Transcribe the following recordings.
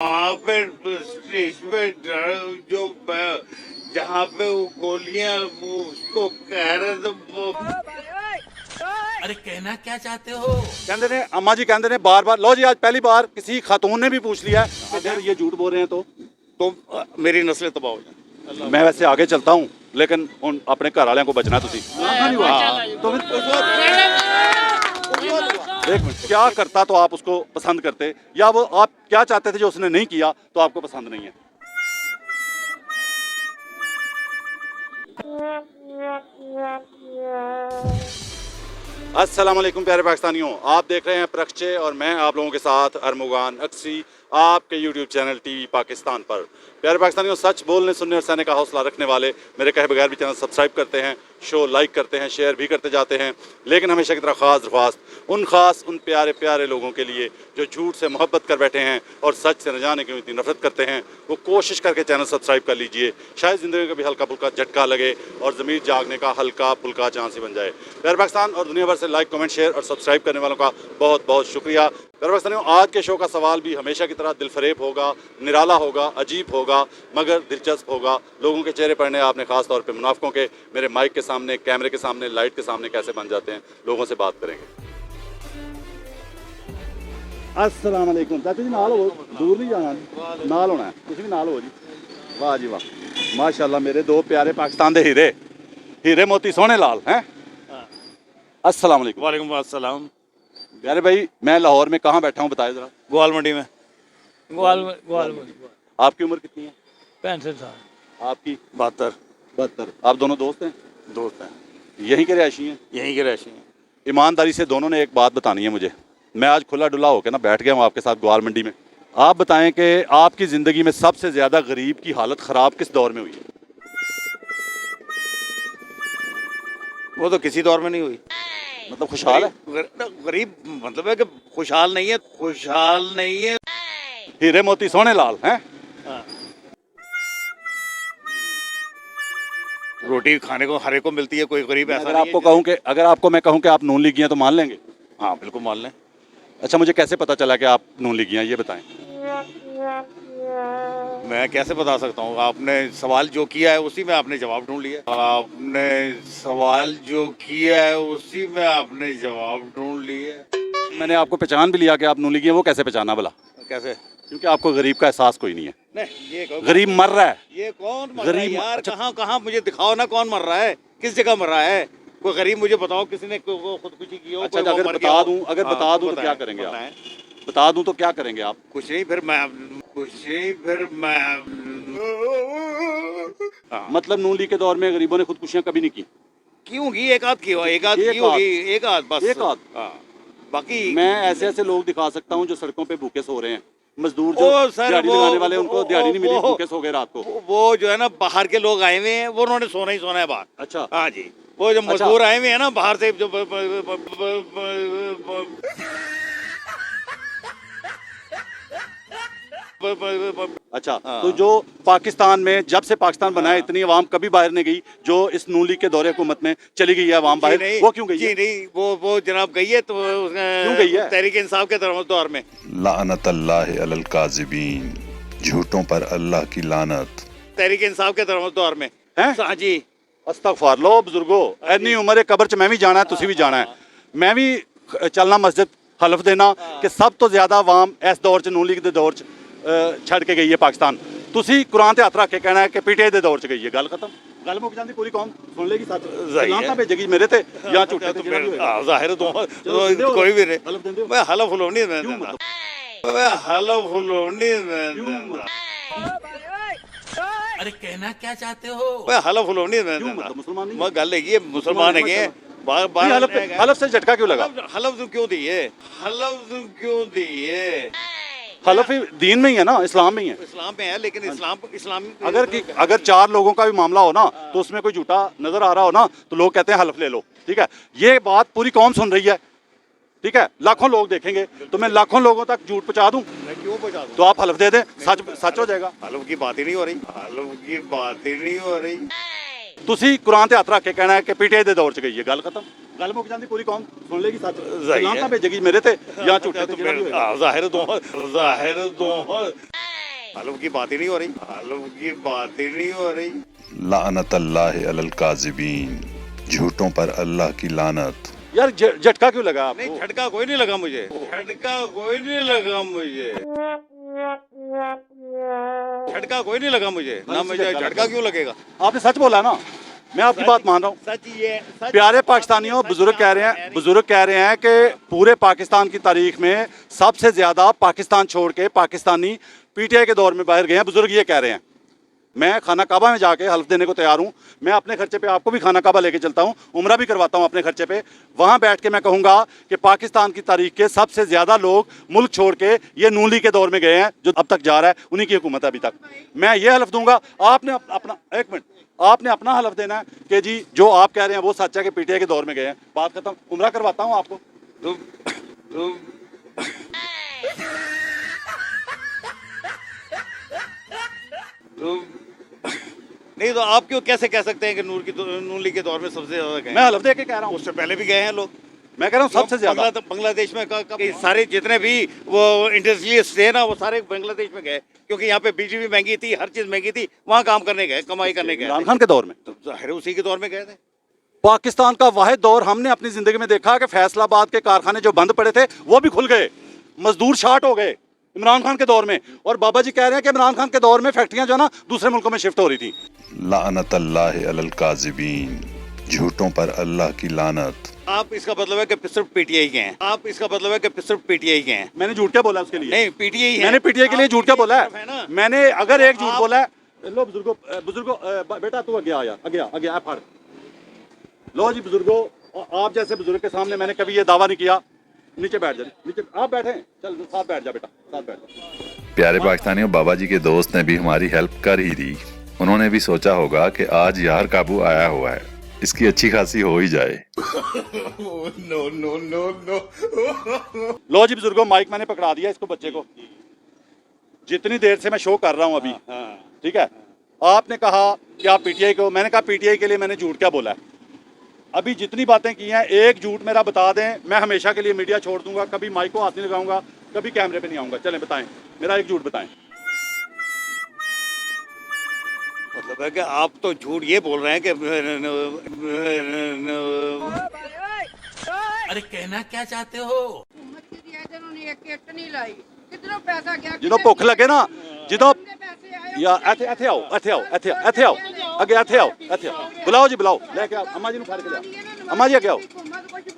वहाँ पे स्टेज पे जो जहाँ पे वो गोलियां वो उसको कह रहे थे वो। अरे कहना क्या चाहते हो? कहते ने अम्मा जी कहते ने बार बार लो जी, आज पहली बार किसी खातून ने भी पूछ लिया है कि अगर ये झूठ बोल रहे हैं तो मेरी नस्लें तबाह हो जाए। मैं वैसे आगे चलता हूँ, लेकिन उन अपने घर वालों को बचना तुसी। तो फिर एक मिनट, क्या करता तो आप उसको पसंद करते, या वो आप क्या चाहते थे जो उसने नहीं किया तो आपको पसंद नहीं है? अस्सलाम वालेकुम प्यारे पाकिस्तानियों, आप देख रहे हैं प्रक्षे और मैं आप लोगों के साथ अरमुगान अक्सी आपके यूट्यूब चैनल टीवी पाकिस्तान पर। प्यारे पाकिस्तानियों, सच बोलने सुनने और सहने का हौसला रखने वाले मेरे कहे बगैर भी चैनल सब्सक्राइब करते हैं, शो लाइक करते हैं, शेयर भी करते जाते हैं, लेकिन हमेशा की तरह ख़ास दरख्वास्त उन प्यारे प्यारे लोगों के लिए जो झूठ से मोहब्बत कर बैठे हैं और सच से न जाने क्यों इतनी नफरत करते हैं, वो कोशिश करके चैनल सब्सक्राइब कर लीजिए। शायद ज़िंदगी का भी हल्का फुल्का झटका लगे और ज़मीर जागने का हल्का फुल्का चांस ही बन जाए। प्यारे पाकिस्तान और दुनिया भर से लाइक कमेंट शेयर और सब्सक्राइब करने वालों का बहुत बहुत शुक्रिया। प्यारे पाकिस्तानियों, आज के शो का सवाल भी हमेशा की तरह दिलफरेब होगा, निराला होगा, अजीब होगा, मगर दिलचस्प होगा। लोगों के चेहरे पढ़ने आपने खास तौर पे मुनाफिकों के मेरे माइक के सामने, कैमरे के सामने, लाइट के सामने कैसे बन जाते हैं, लोगों से बात करेंगे। अस्सलाम वालेकुम चाचा जी, नाल हो, दूर नहीं जाना, नाल होना है, कुछ भी नाल हो जी। वाह जी वाह, माशाल्लाह मेरे दो प्यारे पाकिस्तान दे हीरे, हीरे मोती सोने लाल हैं। अस्सलाम वालेकुम। वालेकुम अस्सलाम। प्यारे भाई, मैं लाहौर में कहाँ बैठा हूँ बताए जरा? ग्वाल मंडी में। आपकी उम्र कितनी है? 65 साल। आपकी? 72। 72। आप दोनों दोस्त हैं? दोस्त हैं, यहीं के रहशी हैं? यहीं के रहशी हैं। ईमानदारी से दोनों ने एक बात बतानी है मुझे। मैं आज खुला डुला होकर ना बैठ गया हूँ आपके साथ ग्वाल मंडी में। आप बताएं कि आपकी ज़िंदगी में सबसे ज़्यादा गरीब की हालत ख़राब किस दौर में हुई है? वो तो किसी दौर में नहीं हुई। मतलब खुशहाल है? गरीब मतलब है कि खुशहाल नहीं है, खुशहाल नहीं है। हीरे मोती सोने लाल हैं। रोटी खाने को हर एक को मिलती है, कोई गरीब ऐसा अगर नहीं आपको है। कहूँ कि अगर आपको मैं कहूँ कि आप नून लीगी हैं तो मान लेंगे? हाँ बिल्कुल मान लें। अच्छा, मुझे कैसे पता चला कि आप नून लीगी हैं, ये बताएं। मैं कैसे बता सकता हूँ? आपने सवाल जो किया है उसी में आपने जवाब ढूंढ लिया। आपने सवाल जो किया है उसी में आपने जवाब ढूंढ लिया। मैंने आपको पहचान भी लिया कि आप नून लीगी हैं, वो कैसे पहचाना भला? कैसे? क्योंकि आपको गरीब का एहसास कोई नहीं है। नहीं, ये गरीब मर रहा है। ये कौन मर गरीब रहा है यार? अच्छा, कहाँ कहाँ मुझे दिखाओ ना, कौन मर रहा है, किस जगह मर रहा है? कोई गरीब मुझे बताओ, किसी ने खुदकुशी की हो? अच्छा, कोई वो अगर मर गया बता हो? दूं, अगर हाँ, बता दूं तो बताएं, क्या करेंगे आप? बताएं। बता दूं तो क्या करेंगे आप? कुछ नहीं, फिर मैं हाँ। मतलब नून लीग के दौर में गरीबों ने खुदकुशियां कभी नहीं की? क्यों की? एक आध की हो, एक आध एक की होगी, आध। एक आध बस। एक आध। हाँ, बाकी मैं ऐसे ऐसे लोग दिखा सकता हूं जो सड़कों पे भूखे सो रहे हैं, मजदूर जो ओ सर, दिहाड़ी वो- लगाने वाले, उनको वो- दिहाड़ी नहीं मिली, वो- भूखे सो गए रात को। वो जो है ना, बाहर के लोग आए हुए हैं, वो उन्होंने सोना ही सोना है बाहर। अच्छा, हाँ जी, वो जो अच्छा। मजदूर आए हुए हैं ना बाहर से, जो अच्छा। हाँ। तो जो पाकिस्तान में जब से पाकिस्तान बना है, इतनी अवाम कभी बाहर नहीं गई जो इस नून लीग के दौरे हुकूमत में चली गई है अवाम बाहर, वो क्यों गई जी है? नहीं, वो जनाब गई है तो क्यों गई है? तहरीक इंसाफ के दौर में। लानतल्लाहि अलल काज़िबीन, झूठों पर अल्लाह की लानत। तहरीक इंसाफ के दौर में हैं? हाँ जी। अस्तगफार लो बुजुर्गो, इतनी उम्र कब्र च मैं भी जाना है, तुसी भी जाना है, मैं भी चलना मस्जिद हलफ देना कि सब तो ज्यादा आवाम इस दौर च नून लीग के दौर च छड़ के गई है पाकिस्तान। तुसी कुरान ते हथ रख के कहना है कि पीटीआई दे दौर च गई है, गल खत्म, गल मुक जाती, पूरी कौम सुन लेगी सच। ज़ाहिर है। लानतां भेजेगी मेरे ते या झूठे ते, जेड़ा भी होएगा। जाहिर चलो, तो देंदे हो कोई भी नहीं। हलफ देंदे हो? मैं हलफ हुलूनी क्यों देता, मतलब? मैं हलफ हुलूनी क्यों देता, मतलब? अरे कहना क्या चाहते हो? मैं हलफ हुलूनी क्यों देता। मतलब? मुसलमान नहीं मैं गल है मुसलमान है नहीं, बाहर हलफ से झटका क्यों लगा? हलफ क्यों दिए? हलफ क्यों दिए? हलफ ही दीन में ही है ना, इस्लाम में ही है। इस्लाम में है, लेकिन इस्लाम अगर चार लोगों का भी मामला हो ना तो उसमें कोई झूठा नजर आ रहा हो ना तो लोग कहते हैं हलफ ले लो, ठीक है? ये बात पूरी कौम सुन रही है, ठीक है? लाखों लोग देखेंगे तो मैं लाखों लोगों तक झूठ पहुंचा दूं, मैं क्यों पहुंचा दूं? तो आप हलफ दे दें, सच हो जाएगा। हलफ की बात ही नहीं हो रही, हलफ की बात ही नहीं हो रही। तुसी कुरान ते हथ रख के कहना है कि पीटीआई दे दौर च गई है, गल खत्म, गल मुक जाती, पूरी कौम सुन लेगी सच। ज़ाहिर है। लानतां भेजेगी मेरे ते या झूठे ते, जेड़ा भी होएगा। जाहिर दो मालूम की बात ही नहीं हो रही, मालूम की बात ही नहीं हो रही। लानतल्लाहि अलल काज़िबीन, झूठों पर अल्लाह की लानत। यार झटका क्यों लगा आपको? नहीं, झटका कोई नहीं लगा मुझे, झटका कोई नहीं लगा मुझे, झटका कोई नहीं लगा मुझे ना, मुझे झटका क्यों लगेगा? आपने सच बोला ना, मैं आपकी बात मान रहा हूँ। सच ये सच। प्यारे पाकिस्तानियों, बुजुर्ग कह रहे हैं कि पूरे पाकिस्तान की तारीख में सबसे ज्यादा पाकिस्तान छोड़ के पाकिस्तानी पीटीआई के दौर में बाहर गए हैं। बुजुर्ग ये कह रहे हैं। मैं खाना काबा में जाके हल्फ देने को तैयार हूँ। मैं अपने खर्चे पे आपको भी खाना काबा लेके चलता हूँ, उम्रा भी करवाता हूँ अपने खर्चे पे। वहाँ बैठ के मैं कहूँगा कि पाकिस्तान की तारीख के सबसे ज़्यादा लोग मुल्क छोड़ के ये नून लीग के दौर में गए हैं, जो अब तक जा रहा है, उन्हीं की हुकूमत है अभी तक। मैं ये हल्फ दूंगा। आपने अपना एक मिनट, आपने अपना हल्फ देना है कि जी जो आप कह रहे हैं वो सच है कि पीटीआई के दौर में गए हैं। बात खत्म। उम्रा करवाता हूँ आपको। नहीं तो आप क्यों कैसे कह सकते हैं कि नून लीग के दौर में सबसे ज्यादा गए? मैं हल्फ दे के कह रहा हूँ, उससे पहले भी गए हैं लोग। मैं कह रहा हूँ सबसे ज्यादा। बांग्लादेश में सारे जितने भी वो इंडस्ट्रियलिस्ट थे ना, वो सारे बांग्लादेश में गए, क्योंकि यहाँ पे बिजली भी महंगी थी, हर चीज महंगी थी, वहाँ काम करने गए, कमाई करने गए। इमरान खान के दौर में तो जाहिर है उसी के दौर में गए थे। पाकिस्तान का वाहिद दौर हमने अपनी जिंदगी में देखा कि फैसलाबाद के कारखाने जो बंद पड़े थे वो भी खुल गए, मजदूर शार्ट हो गए इमरान खान के दौर में। और बाबा जी कह रहे हैं कि इमरान खान के दौर में फैक्ट्रियां जो है ना दूसरे मुल्कों में शिफ्ट हो रही थी। लानतल्लाहि अलल काज़िबीन, झूठों पर अल्लाह की लानत। आप इसका मतलब है कि सिर्फ पीटीआई के हैं, आप इसका मतलब है कि सिर्फ पीटीआई के हैं। मैंने झूठ क्या बोला उसके लिए? नहीं, पीटीआई है। मैंने पीटीआई के लिए झूठ क्या बोला है ना? मैंने अगर एक झूठ बोला है। लो बुजुर्गो बेटा तू आगे आया, आगे आ फाड़। लो जी बुजुर्गो, आप जैसे बुजुर्ग के सामने मैंने कभी ये दावा नहीं किया। नीचे बैठ जा, नीचे आप बैठे, चल साथ बैठ जा बेटा, साथ बैठ जा। प्यारे पाकिस्तानियों, बाबा जी के दोस्त ने भी हमारी हेल्प कर ही दी। उन्होंने भी सोचा होगा कि आज यार काबू आया हुआ है, इसकी अच्छी खासी हो ही जाए। लो जी बुजुर्गो, माइक मैंने पकड़ा दिया इसको, बच्चे को। जितनी देर से मैं शो कर रहा हूँ अभी, ठीक है, आपने कहा कि आप पीटीआई को, मैंने कहा पीटीआई के लिए मैंने झूठ क्या बोला है। अभी जितनी बातें की हैं, एक झूठ मेरा बता दें, मैं हमेशा के लिए मीडिया छोड़ दूंगा, कभी माइक को हाथ नहीं लगाऊंगा, कभी कैमरे पे नहीं आऊंगा। चलें बताएं, मेरा एक झूठ बताएं। मतलब है कि आप तो झूठ ये बोल रहे हैं कि अरे कहना क्या चाहते हो? ਜਦੋਂ ਭੁੱਖ ਲੱਗੇ ਨਾ, ਜਦੋਂ ਯਾ ਇੱਥੇ ਆਓ, ਅੱਗੇ ਇੱਥੇ ਆਓ, ਬੁਲਾਓ ਜੀ, ਬੁਲਾਓ, ਲੈ ਕੇ ਆਓ ਅੰਮਾ ਜੀ ਨੂੰ ਫੜ ਕੇ ਲਿਆਓ। ਅੰਮਾ ਜੀ ਅੱਗੇ ਆਓ,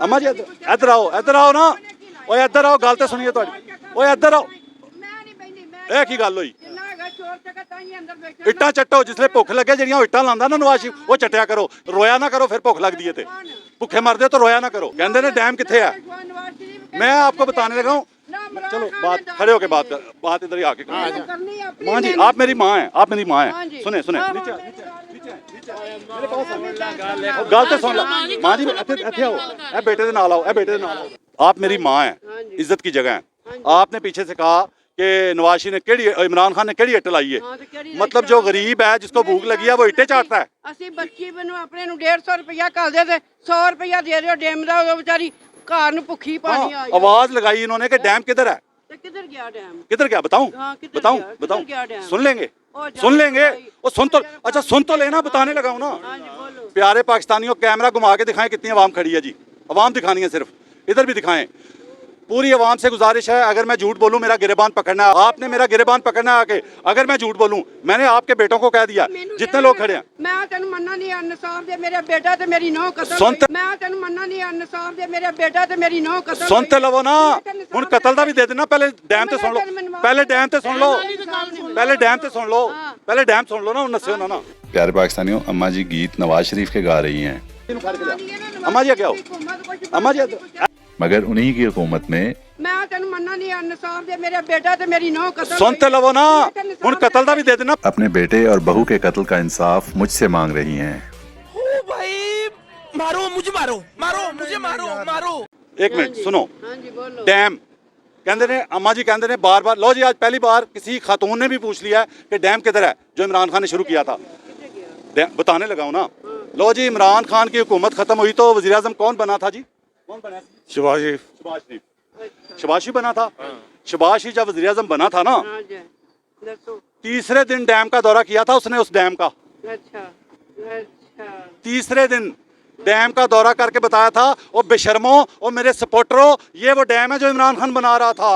ਅੰਮਾ ਜੀ ਇੱਧਰ ਆਓ ਨਾ, ਓਏ ਇੱਧਰ ਆਓ, ਗੱਲ ਤੇ ਸੁਣੀਏ ਤੁਹਾਡੀ। ਓਏ ਇੱਧਰ ਆਓ। ਇਹ ਕੀ ਗੱਲ ਹੋਈ? ਇੱਟਾਂ ਚੱਟੋ, ਜਿਸਲੇ ਭੁੱਖ ਲੱਗੇ, ਜਿਹੜੀਆਂ ਉਹ ਇੱਟਾਂ ਲਾਉਂਦਾ ਨਾ ਨਵਾਜ਼ ਸ਼ਰੀਫ, ਉਹ ਚੱਟਿਆ ਕਰੋ, ਰੋਇਆ ਨਾ ਕਰੋ, ਫਿਰ ਭੁੱਖ ਲੱਗਦੀ ਹੈ ਤੇ ਭੁੱਖੇ ਮਰਦੇ तो रोया ना करो। कहते ने डैम किथे है, मैं आपको बताने लगा हूँ। चलो बात खड़े होके बात कर, बात इधर ही आके करो। माँ जी आप मेरी माँ हैं, आप मेरी माँ हैं। सुने नीचे मेरे पास गल तो सुन लो। माँ जी इत्थे आओ, ए बेटे दे नाल आओ, ए बेटे दे नाल आओ। आप मेरी माँ हैं, इज्जत की जगह है। आपने पीछे से कहा कि नवाज शरीफ ने केड़ी, इमरान खान ने केड़ी इट लाई है। मतलब जो गरीब है, जिसको भूख लगी है, वो इट्टे चाटता है। ਅਸੀਂ ਬੱਚੀ ਨੂੰ ਆਪਣੇ ਨੂੰ 150 ਰੁਪਇਆ ਕਰਦੇ ਤੇ 100 ਰੁਪਇਆ ਦੇ ਦਿਓ ਡੈਮ ਦਾ, ਉਹ ਵਿਚਾਰੀ ਘਰ ਨੂੰ ਭੁੱਖੀ ਪਾਣੀ ਆ। आवाज लगाई इन्होंने कि डैम किधर है, ਤੇ ਕਿੱਧਰ ਗਿਆ ਡੈਮ? किधर गया बताऊं? हाँ, किधर गया? किधर गया बताऊं? डैम? सुन लेंगे, ओ, सुन लेंगे। भाई। वो सुन तो, अच्छा सुन तो लेना, बताने लगा हूं ना। हाँ जी बोलो। प्यारे पाकिस्तानियों, कैमरा घुमा के दिखाएं कितनी आवाम खड़ी है जी। आवाम दिखानी है सिर्फ, इधर भी दिखाएं। पूरी आवाम से गुजारिश है, अगर मैं झूठ बोलूं मेरा गिरेबान पकड़ना है। आपने मेरा गिरेबान पकड़ना है आके। अगर मैं झूठ बोलूं, मैंने आपके बेटों को कह दिया, जितने लोग खड़े हैं। मैं तेन मन्ना नहीं, इनसाफ दे, मेरा बेटा ते मेरी नौं कतल सुनते- होई। मैं तेन मन्ना नहीं, इनसाफ दे, मेरा बेटा ते मेरी नौं कतल होई। सुनते लवो ना, हुण कतल दा भी दे देना। पहले डैम ते सुन लो, पहले डैम ते सुन लो, पहले डैम ते सुन लो, पहले डैम सुन लो ना, नस्यो ना। प्यारे पाकिस्तानियों, अम्मा जी गीत नवाज शरीफ के गा रही हैं, अम्मा जी क्या हो, अम्मा जी मगर उन्हीं की हुकूमत में। मैं तेन मन्ना नहीं, इनसाफ दे, मेरा बेटा ते मेरी नौं कतल सुनते होई। लवो ना, हुण कतल दा भी दे देना। अपने बेटे और बहू के कत्ल का इंसाफ मुझसे मांग रही हैं। ओ भाई, मारो मुझे, मारो। एक मिनट सुनो। हाँ जी बोलो। डैम कहते ने, अम्मा जी कहते ने बार बार। लो जी, आज पहली बार किसी खातून ने भी पूछ लिया कि डैम किधर है, जो इमरान खान ने शुरू किया था। बताने लगा हूं ना। लो जी, इमरान खान की हुकूमत खत्म हुई तो वजीर आजम कौन बना था जी? कौन बना? शहबाज शरीफ। शहबाज शरीफ बना था। शहबाज शरीफ जब वजीर आजम बना था ना, हाँ जी। ਦੱਸੋ। तीसरे दिन डैम का दौरा किया था उसने, उस डैम का अच्छा अच्छा तीसरे दिन डैम का दौरा करके बताया था, और बेशर्मो और मेरे सपोर्टरों, ये वो डैम है जो इमरान खान बना रहा था।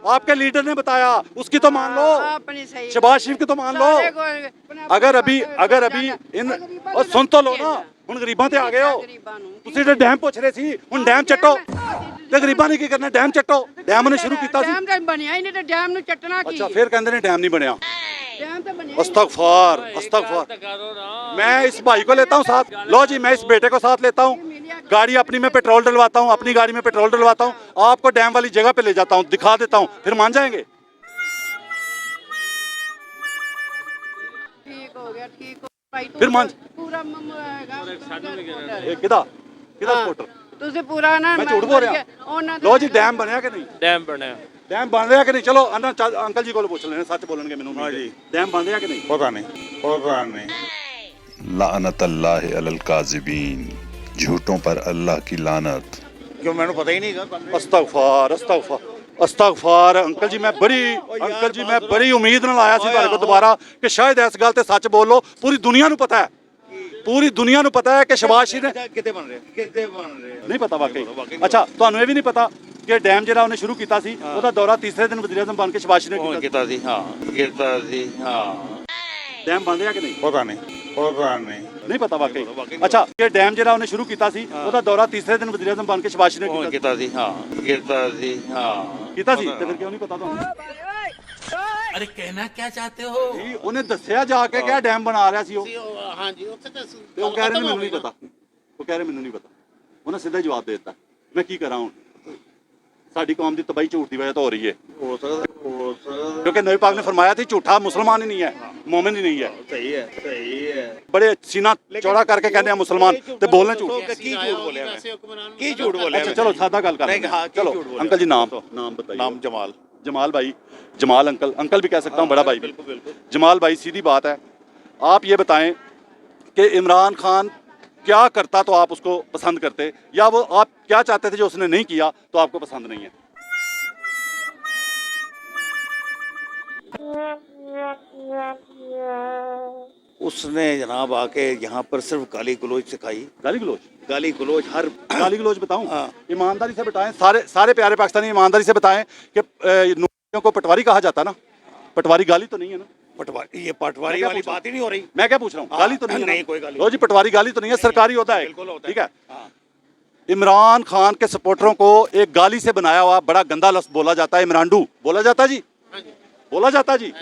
आपके लीडर ने बताया, उसकी तो मान लो, अपनी सही शहबाज शरीफ की तो मान लो। अगर अभी इन और सुन तो लो ना, ਹੁਣ ਗਰੀਬਾਂ ਤੇ ਆ ਗਏ ਹੋ ਤੁਸੀਂ ਤੇ ਡੈਮ ਪੁੱਛ ਰਹੇ ਸੀ, ਹੁਣ ਡੈਮ ਚੱਟੋ ਤੇ ਗਰੀਬਾਂ ਨੇ ਕੀ ਕਰਨਾ, ਡੈਮ ਚੱਟੋ। ਡੈਮ ਨੇ ਸ਼ੁਰੂ ਕੀਤਾ ਸੀ, ਡੈਮ ਤਾਂ ਬਣਿਆ ਹੀ ਨਹੀਂ, ਤੇ ਡੈਮ ਨੂੰ ਚੱਟਣਾ ਕੀ? ਅੱਛਾ ਫਿਰ ਕਹਿੰਦੇ ਨੇ ਡੈਮ नहीं ਬਣਿਆ। डैम तो बने अस्तगफार अस्तगफार। मैं इस भाई को लेता हूँ साथ, लो जी मैं इस बेटे को साथ लेता हूँ, गाड़ी अपनी में पेट्रोल डलवाता हूँ, अपनी गाड़ी में पेट्रोल डलवाता हूँ, आपको डैम वाली जगह पे ले जाता हूँ, दिखा देता हूँ, फिर मान जाएंगे। ठीक हो गया, ठीक हो भाई। फिर मान पूरा किदा सपोर्टर ਤੁਸੀਂ ਪੂਰਾ ਨਾ मैं झूठ बोल रहा। ਉਹਨਾਂ लो जी डैम बनया कि नहीं, डैम बनया डैम बन रहा कि नहीं, चलो अंकल जी को पूछ लेने, सच बोलेंगे मैनू। हाँ जी। डैम बन रहा कि नहीं? पता नहीं लानतल्लाह अलल काज़िबीन, झूठों पर अल्लाह की लानत। क्यों मैंने पता ही नहीं था। अस्तगफार अस्तगफार अस्तगफार। अंकल जी मैं बड़ी उम्मीद नाल आया सी तुहाडे कोल दोबारा कि शायद इस गल ते सच बोलो। पूरी दुनिया नूं पता है, पूरी दुनिया नूं पता है कि शहबाज शरीफ ने कितने बन रहे नहीं पता वाकई। अच्छा ਤੁਹਾਨੂੰ ਇਹ ਵੀ ਨਹੀਂ ਪਤਾ ਕਿ ਡੈਮ ਜਿਹੜਾ ਉਹਨੇ ਸ਼ੁਰੂ ਕੀਤਾ ਸੀ, ਉਹਦਾ ਦੌਰਾ ਤੀਸਰੇ ਦਿਨ ਵਜ਼ੀਰ ਆਜ਼ਮ ਬਣ ਕੇ ਸ਼ਹਬਾਜ਼ ਸ਼ਰੀਫ ਨੇ ਕੀਤਾ। किता सी हाँ किता सी हाँ ਡੈਮ ਬਣ ਰਿਹਾ ਕਿ ਨਹੀਂ? पता नहीं ਨਹੀਂ ਪਤਾ ਵਾਕਈ। ਅੱਛਾ ਕਿ ਡੈਮ ਜਿਹੜਾ ਉਹਨੇ ਸ਼ੁਰੂ ਕੀਤਾ ਸੀ, ਉਹਦਾ ਦੌਰਾ ਤੀਸਰੇ ਦਿਨ ਵਜ਼ੀਰ ਆਜ਼ਮ ਬਣ ਕੇ ਸ਼ਹਬਾਜ਼ ਸ਼ਰੀਫ ਨੇ ਕੀਤਾ किता सी हाँ किता सी हाँ ਕੀਤਾ ਸੀ, ਤੇ ਫਿਰ ਕਿਉਂ ਨਹੀਂ ਪਤਾ ਤੁਹਾਨੂੰ? अरे कहना क्या चाहते हो? ਜੀ ਉਹਨੇ ਦੱਸਿਆ ਜਾ ਕੇ ਕਿ ਡੈਮ ਬਣਾ ਰਿਹਾ ਸੀ ਉਹ, हाँ जी उत्थे ਤੇ ਉਹ ਕਹਿ ਰਹੇ ਨੇ ਮੈਨੂੰ ਨਹੀਂ ਪਤਾ, ਉਹ ਕਹਿ ਰਹੇ ਮੈਨੂੰ ਨਹੀਂ ਪਤਾ। ਉਹਨੇ ਸਿੱਧਾ ਹੀ ਜਵਾਬ ਦੇ ਦਿੱਤਾ, ਮੈਂ ਕੀ ਕਰਾਂ ਹੁਣ, ਸਾਡੀ ਕੌਮ ਦੀ ਤਬਾਹੀ ਝੂਠ ਦੀ ਵਜ੍ਹਾ ਤੋਂ ਹੋ ਰਹੀ ਹੈ। हो सकता क्योंकि नबी पाक ने फरमाया थी झूठा मुसलमान ही नहीं है, मोमिन ही नहीं है। सही है बड़े सीना चौड़ा करके कहते हैं मुसलमान ते बोलने झूठ। की झूठ बोले की झूठ बोले अच्छा चलो सादा गल कर नहीं, हाँ, चलो झूठ बोले। अंकल जी नाम बताइए। नाम जमाल जमाल भाई, जमाल अंकल भी कह सकता हूँ, बड़ा भाई भी। जमाल भाई सीधी बात है, आप ये बताएं कि इमरान खान क्या करता तो आप उसको पसंद करते, या वो आप क्या चाहते थे जो उसने नहीं किया तो आपको पसंद नहीं है? उसने जनाब आके यहाँ पर सिर्फ गाली गलोच सिखाई। गाली गलोच हर गाली गलोच बताऊं? हाँ। ईमानदारी से बताएं, सारे प्यारे पाकिस्तानी ईमानदारी से बताएं कि नूरियों को पटवारी कहा जाता ना, पटवारी गाली तो नहीं है ना? पटवारी, ये पटवारी क्या वाली पूछ रहा बात ही नहीं हो रही। मैं क्या पूछ रहा हूँ, गाली तो नहीं है ना? नहीं, कोई गाली लो जी पटवारी गाली तो नहीं है, सरकारी होता है, बिल्कुल होता है। ठीक है। हाँ। इमरान खान के सपोर्टरों को एक गाली से बनाया हुआ बड़ा गंदा लफ्ज बोला जाता है, इमरानडू बोला जाता जी, बोला जाता जी।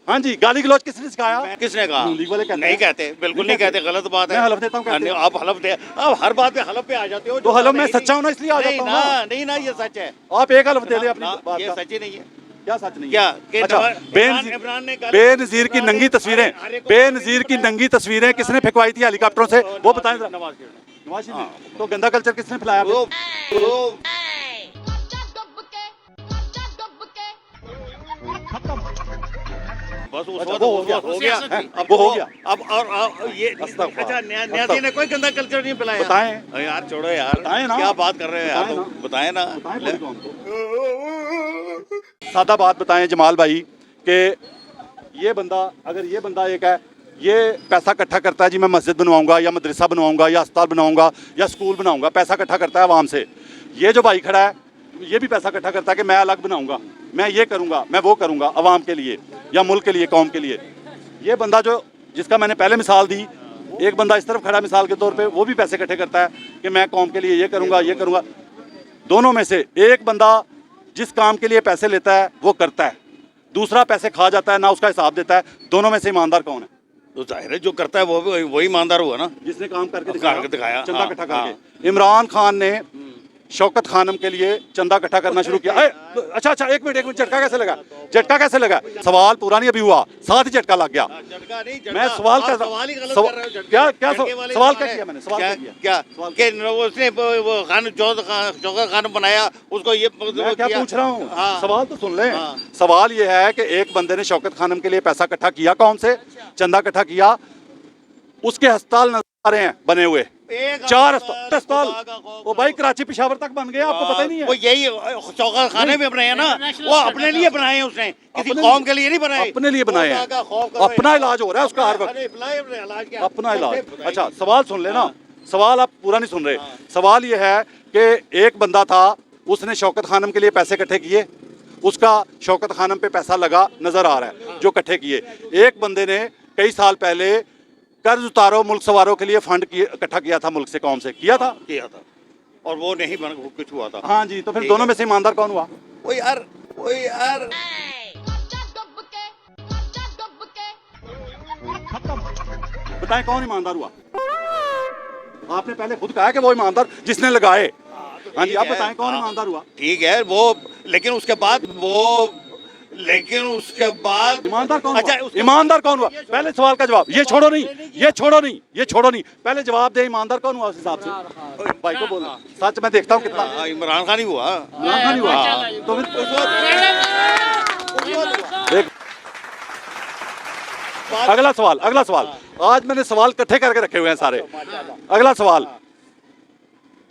हाँ जी, गाली गलौज किसने सिखाया? किसने कहा? लीग वाले कहते नहीं हैं। कहते, बिल्कुल नहीं कहते, गलत बात है। मैं हलफ देता हूँ, कहते हैं। आप हलफ दे, आप हर बात पे हलफ पे आ जाते हो। तो हलफ मैं सच्चा हूँ ना, इसलिए आ नहीं जाता हूँ ना, ना। नहीं ना, ये सच है। आप एक हलफ दे दे अपनी बात ये का। सच ही नहीं है। क्या सच नहीं क्या? है? कि अच्छा, इमरान ने गाली- बेनजीर की नंगी तस्वीरें, हर एक को- बेनजीर की नंगी तस्वीरें किसने फेंकवाई थी हेलीकॉप्टरों से, वो बताएं जरा। नवाज शरीफ नवाज शरीफ ने। तो गंदा कल्चर किसने फैलाया? वो बस उस अच्छा, वक्त वो हो गया, हो गया हैं? अब वो हो गया। अब ये अस्तगफुर। अच्छा न्याजी ने कोई गंदा कल्चर नहीं पिलाया। बताएं। अरे यार छोड़ो यार, बताएं ना। क्या बात कर रहे हैं यार, बताएं तुम बताएं ना। बताएं पूरी कौम को। सादा बात बताएं जमाल भाई कि ये बंदा, अगर ये बंदा एक है, ये पैसा इकट्ठा करता है जी, मैं मस्जिद बनवाऊंगा या मदरसा बनवाऊंगा या अस्पताल बनाऊंगा या स्कूल बनाऊंगा, पैसा इकट्ठा करता है आवाम से। ये जो भाई खड़ा है ये भी पैसा इकट्ठा करता है कि मैं अलग बनाऊंगा, मैं ये करूंगा, मैं वो करूंगा आवाम के लिए या मुल्क के लिए, कौम के लिए। ये बंदा जो जिसका मैंने पहले मिसाल दी, एक बंदा इस तरफ खड़ा मिसाल के तौर पे, वो भी पैसे इकट्ठे करता है कि मैं कौम के लिए ये करूंगा, ये करूंगा। दोनों में से एक बंदा जिस काम के लिए पैसे लेता है वो करता है, दूसरा पैसे खा जाता है, ना उसका हिसाब देता है। दोनों में से ईमानदार कौन है? तो जाहिर है जो करता है वो भी वही ईमानदार हुआ ना, जिसने काम करके करके दिखाया, चंदा हाँ, इकट्ठा करके। इमरान खान ने शौकत खानम के लिए चंदा इकट्ठा करना शुरू किया। अच्छा एक मिनट, झटका कैसे लगा? झटका कैसे लगा? सवाल पूरा नहीं अभी हुआ, साथ ही झटका लग गया। झटका नहीं, झटका। मैं सवाल आप कर सवाल ही गलत कर रहे हो, झटके- क्या झटके वाले सवाल सवाल क्या है। किया मैंने? सवाल क्या किया? क्या कि उसने वो खान चौधर खान बनाया उसको, ये मैं क्या पूछ रहा हूँ? हाँ। सवाल तो सुन ले। हाँ। सवाल ये है कि एक बंदे ने शौकत खानम के लिए पैसा इकट्ठा किया, कौन से? चंदा इकट्ठा किया, उसके अस्पताल नजर आ रहे हैं बने हुए, 4 अस्पताल, वो भाई कराची पेशावर तक बन गए, आपको पता ही नहीं वो है। यही शौकत खाने भी बनाए हैं ना, वो अपने लिए बनाए हैं उसने, किसी कौम के लिए नहीं बनाए। अपने लिए बनाए हैं, अपना इलाज हो रहा है उसका हर वक्त, अपना इलाज। अच्छा सवाल सुन लेना, सवाल आप पूरा नहीं सुन रहे। सवाल ये है कि एक बंदा था, उसने शौकत खानम के लिए पैसे इकट्ठे किए, उसका शौकत खानम पे पैसा लगा नजर आ रहा है जो इकट्ठे किए। एक बंदे ने कई साल पहले कर्ज उतारो मुल्क सवारों के लिए फंड इकट्ठा किया था, मुल्क से कौम से किया था और वो नहीं बन कुछ हुआ था। हाँ जी, तो फिर दोनों में से ईमानदार कौन हुआ? वो यार बताएं कौन ईमानदार हुआ? आपने पहले खुद कहा कि वो ईमानदार जिसने लगाए। हाँ जी, आप बताएं कौन ईमानदार हुआ? ठीक है वो, लेकिन उसके बाद ईमानदार कौन अच्छा, हुआ? ईमानदार कौन हुआ? पहले सवाल का जवाब, ये छोड़ो नहीं, ये छोड़ो नहीं, ये छोड़ो नहीं, पहले जवाब दे, ईमानदार कौन हुआ उस हिसाब से? भाई को बोलना सच, मैं देखता हूँ कितना। इमरान खान ही हुआ। इमरान खान ही हुआ, तो फिर देख। अगला सवाल, अगला सवाल, आज मैंने सवाल इकट्ठे करके रखे हुए हैं सारे। अगला सवाल,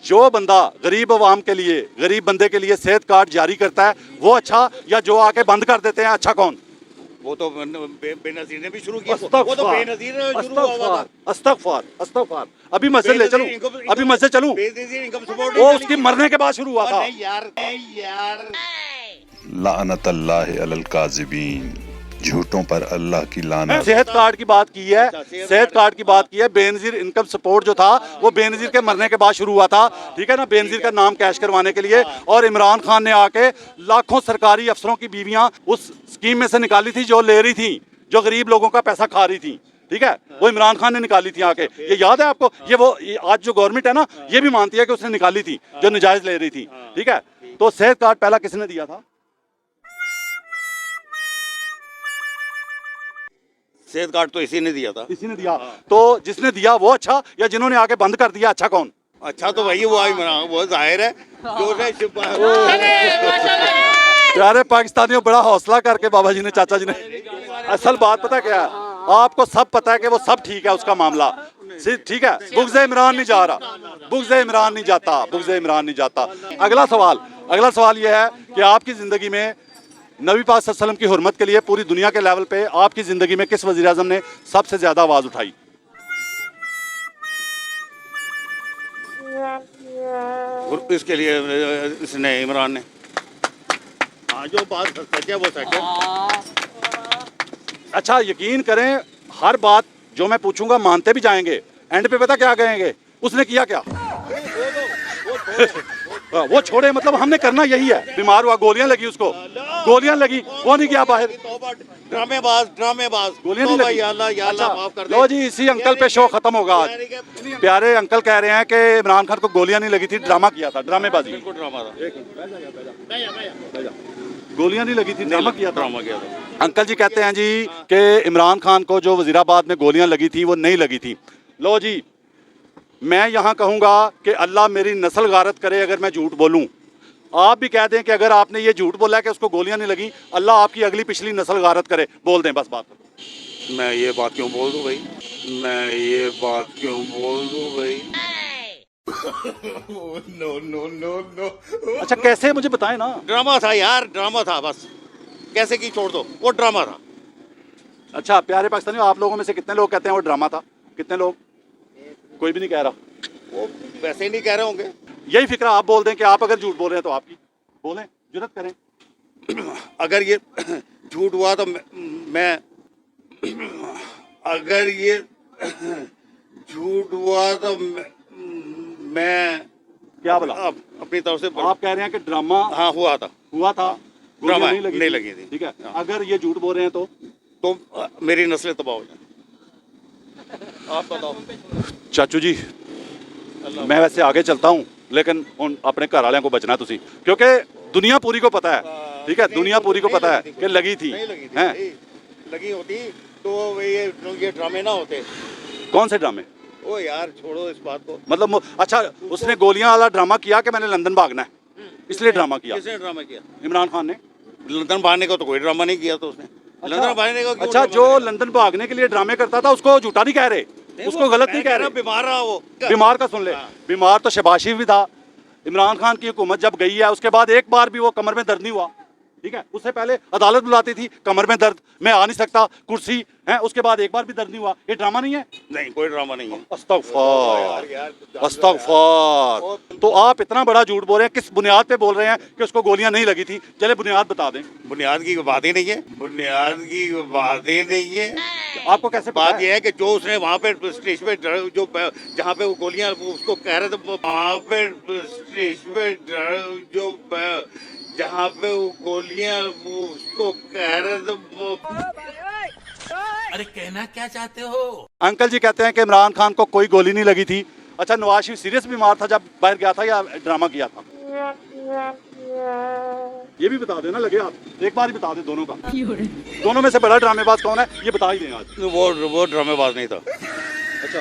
जो बंदा गरीब अवाम के लिए, गरीब बंदे के लिए सेहत कार्ड जारी करता है वो अच्छा, या जो आके बंद कर देते हैं अच्छा कौन? वो तो बेनजीर ने भी शुरू किया, वो तो बेनजीर ने शुरू हुआ था। अस्तगफार। अभी मस्जिद ले चलूं, अभी मस्जिद चलूं? बेनजीर इनकम सपोर्ट वो उसकी मरने के बाद शुरू हुआ था। नहीं यार लानतल्लाहि अलल काज़िबीन, झूठों पर अल्लाह की लानत। सेहत कार्ड की बात की है, सेहत कार्ड की बात की है। बेनजीर इनकम सपोर्ट जो था वो बेनजीर के मरने के बाद शुरू हुआ था, ठीक है ना, बेनजीर का नाम कैश करवाने के लिए। और इमरान खान ने आके लाखों सरकारी अफसरों की बीवियां उस स्कीम में से निकाली थी जो ले रही थी, जो गरीब लोगों का पैसा खा रही थी, ठीक है, वो इमरान खान ने निकाली थी आके। ये याद है आपको? ये आज जो गवर्नमेंट है ना, ये भी मानती है कि उसने निकाली थी जो नजायज ले रही थी, ठीक है। तो सेहत कार्ड पहला किसने दिया था? सेहत कार्ड तो इसी ने दिया था। इसी ने दिया। तो जिसने दिया वो अच्छा, या जिन्होंने आके बंद कर दिया अच्छा कौन? अच्छा तो वही वो इमरान, वो जाहिर है जो प्यारे पाकिस्तानियों, बड़ा हौसला करके बाबा जी ने, चाचा जी ने। असल बात पता क्या है, आपको सब पता है कि वो सब ठीक है, उसका मामला ठीक है। बुग़्ज़ इमरान नहीं जा रहा, बुग़्ज़ इमरान नहीं जाता, बुग़्ज़ इमरान नहीं जाता। अगला सवाल ये है कि आपकी जिंदगी में नबी पाक सल्लल्लाहु अलैहि वसल्लम की हुर्मत के लिए पूरी दुनिया के लेवल पे आपकी जिंदगी में किस वज़ीर आज़म ने सबसे ज्यादा आवाज उठाई? इसके लिए इसने, इमरान ने। हाँ, जो बात सच है वो सच है। अच्छा यकीन करें, हर बात जो मैं पूछूंगा मानते भी जाएंगे, एंड पे पता क्या कहेंगे, उसने किया क्या? वो छोड़े, मतलब हमने करना यही है। बीमार हुआ, गोलियां लगी उसको, गोलियां लगी, वो नहीं गया बाहर। ड्रामेबाज गोलियां नहीं लगी। अल्लाह माफ कर दे। लो जी, इसी अंकल पे शो खत्म होगा आज। प्यारे अंकल कह रहे हैं कि इमरान खान को गोलियां नहीं लगी थी, ड्रामा किया था, ड्रामेबाजी। बिल्कुल ड्रामा था। गोलियां नहीं लगी थी, ड्रामा किया था। अंकल जी कहते हैं जी कि इमरान खान को जो वजीराबाद में गोलियां लगी थी वो नहीं लगी थी। लो जी, मैं यहाँ कहूँगा कि अल्लाह मेरी नस्ल गारत करे अगर मैं झूठ बोलूँ। आप भी कह दें कि अगर आपने ये झूठ बोला कि उसको गोलियां नहीं लगी, अल्लाह आपकी अगली पिछली नस्ल गारत करे। बोल दें बस बात। मैं ये बात क्यों बोल दूं भाई, मैं ये बात क्यों बोल दूं भाई। नो। अच्छा कैसे, मुझे बताएं ना। ड्रामा था यार, ड्रामा था बस, कैसे की छोड़ दो, वो ड्रामा था। अच्छा प्यारे पाकिस्तानियों, आप लोगों में से कितने लोग कहते हैं वो ड्रामा था? कितने लोग? कोई भी नहीं कह रहा। वो वैसे ही नहीं कह रहे होंगे। यही फिक्रा आप बोल दें कि आप अगर झूठ बोल रहे हैं तो आपकी बोलें, जुर्रत करें। अगर ये झूठ हुआ तो मैं अगर ये झूठ हुआ तो मैं क्या बोला? अपनी तरफ से आप कह रहे हैं कि ड्रामा हाँ हुआ था, ड्रामा नहीं लगी थी। ठीक है, अगर ये झूठ बोल रहे हैं तो मेरी नस्लें तबाह हो जाए। आप बताओ चाचू जी, मैं वैसे आगे चलता हूँ लेकिन उन अपने घर वालों को बचना तुसी, क्योंकि दुनिया पूरी को पता है, ठीक है, दुनिया पूरी को पता है कि लगी थी, हैं? लगी होती तो ये ड्रामे ना होते। कौन से ड्रामे? ओ यार छोड़ो इस बात को। मतलब अच्छा, उसने गोलियां वाला ड्रामा किया कि मैंने लंदन भागना है, इसलिए ड्रामा किया। किसने ड्रामा किया? इमरान खान ने। लंदन भागने को तो कोई ड्रामा नहीं किया तो उसने। अच्छा, लंदन भागने को क्यों? अच्छा, जो लंदन भागने के लिए ड्रामे करता था उसको झूठा नहीं कह रहे, उसको गलत नहीं कह रहे। बीमार रहा वो। बीमार का सुन ले, बीमार तो शहबाज शरीफ भी था। इमरान खान की हुकूमत जब गई है उसके बाद एक बार भी वो कमर में दर्द नहीं हुआ, ठीक है। उससे पहले अदालत बुलाती थी, कमर में दर्द, मैं आ नहीं सकता, कुर्सी है, उसके बाद एक बार भी दर्द नहीं हुआ। ये ड्रामा नहीं है? नहीं, कोई ड्रामा नहीं है। अस्तगफार, अस्तगफार। तो आप इतना बड़ा झूठ बोल रहे हैं, किस बुनियाद पे बोल रहे हैं कि उसको गोलियां नहीं लगी थी? चले बुनियाद बता दें। बुनियाद की बात ही नहीं है, बुनियाद की बात ही नहीं है। आपको कैसे पता बात यह है कि जो उसने वहाँ पे स्टेज पे जो जहाँ पे वो गोलियां उसको कह रहे थे, वहाँ पे स्टेज पे जो जहाँ पे वो गोलियां उसको कह रहे थे वो। अरे कहना क्या चाहते हो? अंकल जी कहते हैं कि इमरान खान को कोई गोली नहीं लगी थी। अच्छा, नवाज शरीफ सीरियस बीमार था जब बाहर गया था या ड्रामा किया था? ये भी बता देना, लगे आप एक बार ही बता दे दोनों का। दोनों में से बड़ा ड्रामेबाज कौन है ये बता ही दें आज। वो ड्रामेबाज नहीं था। अच्छा,